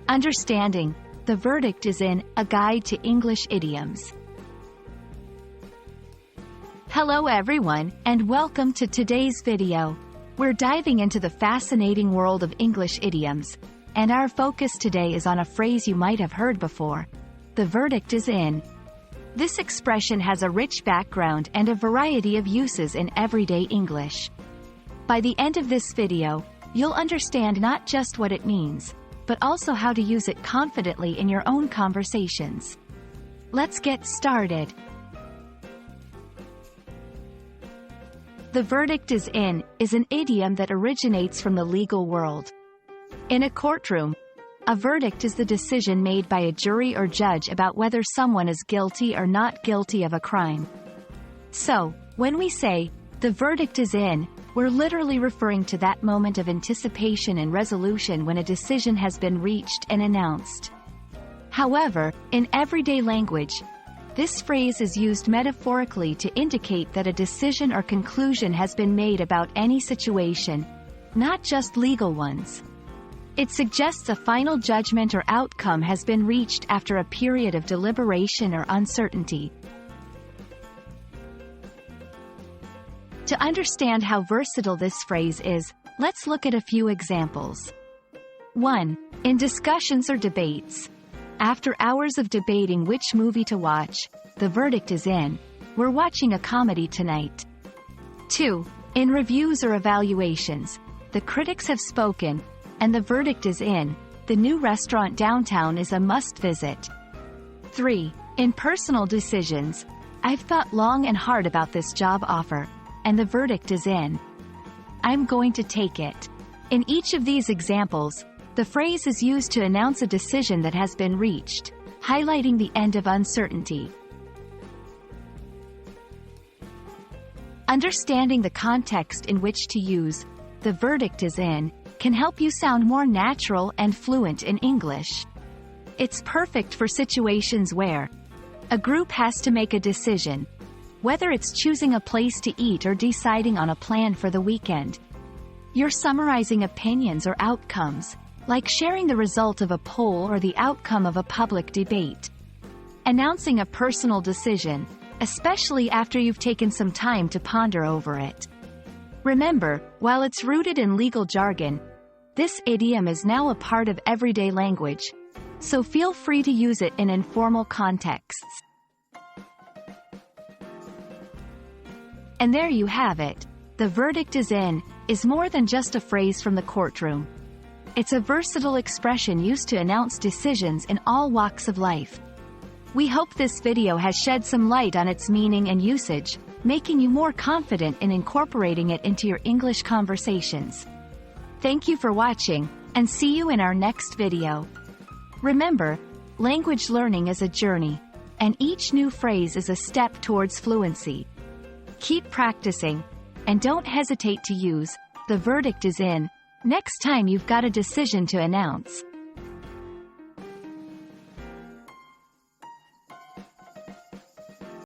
Understanding, the verdict is in, a guide to English idioms. Hello everyone, and welcome to today's video. We're diving into the fascinating world of English idioms, and our focus today is on a phrase you might have heard before. The verdict is in. This expression has a rich background and a variety of uses in everyday English. By the end of this video, you'll understand not just what it means, but also how to use it confidently in your own conversations. Let's get started. The verdict is in is an idiom that originates from the legal world. In a courtroom, a verdict is the decision made by a jury or judge about whether someone is guilty or not guilty of a crime. So, when we say, the verdict is in, we're literally referring to that moment of anticipation and resolution when a decision has been reached and announced. However, in everyday language, this phrase is used metaphorically to indicate that a decision or conclusion has been made about any situation, not just legal ones. It suggests a final judgment or outcome has been reached after a period of deliberation or uncertainty. To understand how versatile this phrase is, let's look at a few examples. 1. In discussions or debates. After hours of debating which movie to watch, the verdict is in. We're watching a comedy tonight. 2. In reviews or evaluations. The critics have spoken, and the verdict is in. The new restaurant downtown is a must-visit. 3. In personal decisions. I've thought long and hard about this job offer, and the verdict is in. I'm going to take it. In each of these examples, the phrase is used to announce a decision that has been reached, highlighting the end of uncertainty. Understanding the context in which to use the verdict is in can help you sound more natural and fluent in English. It's perfect for situations where a group has to make a decision, whether it's choosing a place to eat or deciding on a plan for the weekend. You're summarizing opinions or outcomes, like sharing the result of a poll or the outcome of a public debate. Announcing a personal decision, especially after you've taken some time to ponder over it. Remember, while it's rooted in legal jargon, this idiom is now a part of everyday language, so feel free to use it in informal contexts. And there you have it. The verdict is in is more than just a phrase from the courtroom. It's a versatile expression used to announce decisions in all walks of life. We hope this video has shed some light on its meaning and usage, making you more confident in incorporating it into your English conversations. Thank you for watching, and see you in our next video. Remember, language learning is a journey, and each new phrase is a step towards fluency. Keep practicing, and don't hesitate to use the verdict is in next time you've got a decision to announce.